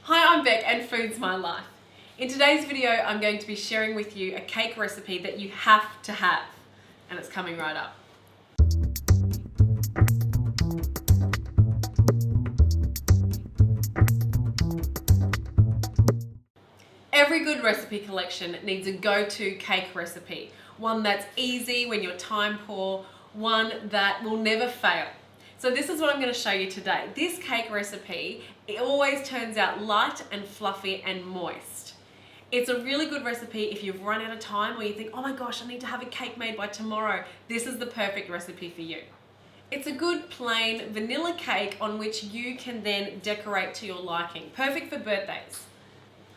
Hi, I'm Beck and Food's My Life. In today's video, I'm going to be sharing with you a cake recipe that you have to have, and it's coming right up. Every good recipe collection needs a go-to cake recipe, one that's easy when you're time poor, one that will never fail. So this is what I'm going to show you today. This cake recipe, it always turns out light and fluffy and moist. It's a really good recipe if you've run out of time or you think, oh my gosh, I need to have a cake made by tomorrow. This is the perfect recipe for you. It's a good plain vanilla cake on which you can then decorate to your liking. Perfect for birthdays.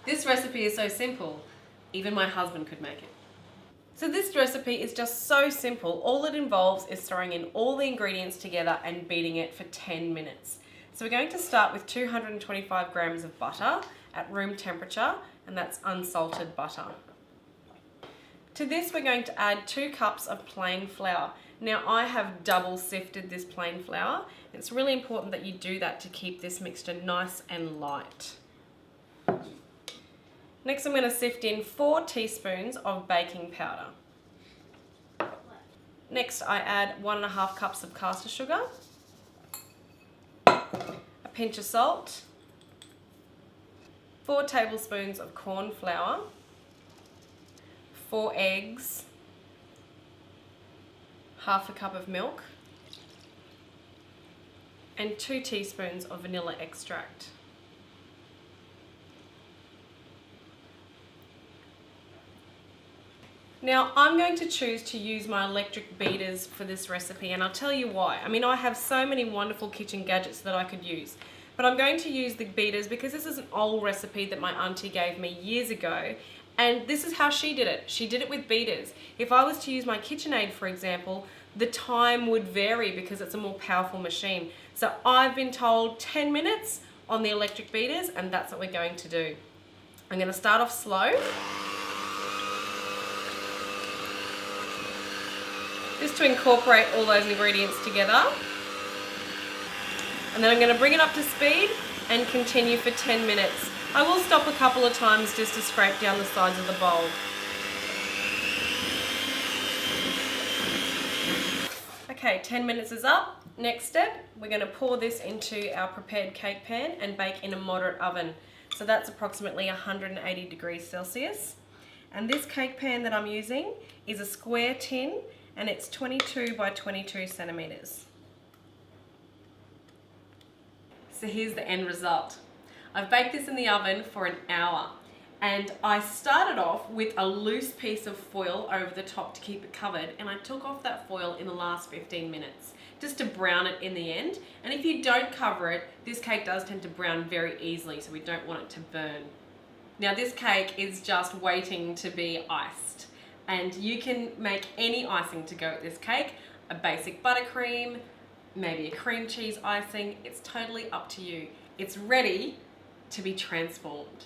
This recipe is so simple, even my husband could make it. So this recipe is just so simple. All it involves is throwing in all the ingredients together and beating it for 10 minutes. So we're going to start with 225 grams of butter at room temperature, and that's unsalted butter. To this we're going to add 2 cups of plain flour. Now I have double sifted this plain flour. It's really important that you do that to keep this mixture nice and light. Next I'm going to sift in 4 teaspoons of baking powder. Next I add 1.5 cups of caster sugar, a pinch of salt, 4 tablespoons of corn flour, 4 eggs, half a cup of milk, and 2 teaspoons of vanilla extract. Now I'm going to choose to use my electric beaters for this recipe, and I'll tell you why. I mean, I have so many wonderful kitchen gadgets that I could use, but I'm going to use the beaters because this is an old recipe that my auntie gave me years ago, and this is how she did it. She did it with beaters. If I was to use my KitchenAid, for example, the time would vary because it's a more powerful machine. So I've been told 10 minutes on the electric beaters, and that's what we're going to do. I'm going to start off slow, just to incorporate all those ingredients together. And then I'm going to bring it up to speed and continue for 10 minutes. I will stop a couple of times just to scrape down the sides of the bowl. Okay, 10 minutes is up. Next step, we're going to pour this into our prepared cake pan and bake in a moderate oven. So that's approximately 180 degrees Celsius. And this cake pan that I'm using is a square tin, and it's 22 by 22 centimeters. So here's the end result. I've baked this in the oven for an hour, and I started off with a loose piece of foil over the top to keep it covered, and I took off that foil in the last 15 minutes just to brown it in the end. And if you don't cover it, this cake does tend to brown very easily, so we don't want it to burn. Now this cake is just waiting to be iced. And you can make any icing to go with this cake, a basic buttercream, maybe a cream cheese icing. It's totally up to you. It's ready to be transformed.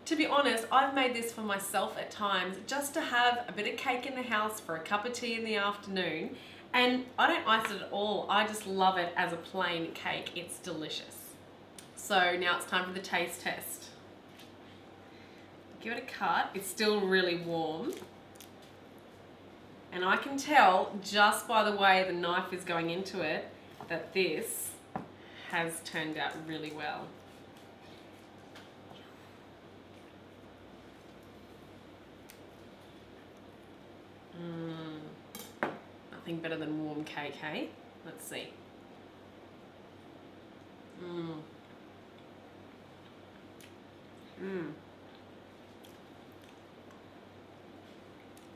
To be honest, I've made this for myself at times just to have a bit of cake in the house for a cup of tea in the afternoon, and I don't ice it at all. I just love it as a plain cake. It's delicious. So now it's time for the taste test. Give it a cut. It's still really warm. And I can tell just by the way the knife is going into it that this has turned out really well. Nothing better than warm cake, hey? Let's see.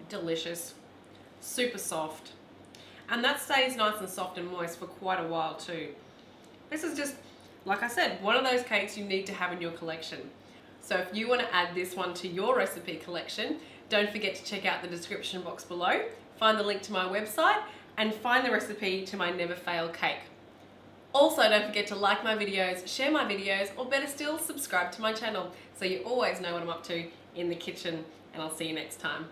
Delicious. Super soft, and that stays nice and soft and moist for quite a while too. This is just, like I said, one of those cakes you need to have in your collection. So if you want to add this one to your recipe collection, don't forget to check out the description box below, find the link to my website, and find the recipe to my never fail cake. Also, don't forget to like my videos, share my videos, or better still, subscribe to my channel so you always know what I'm up to in the kitchen, and I'll see you next time.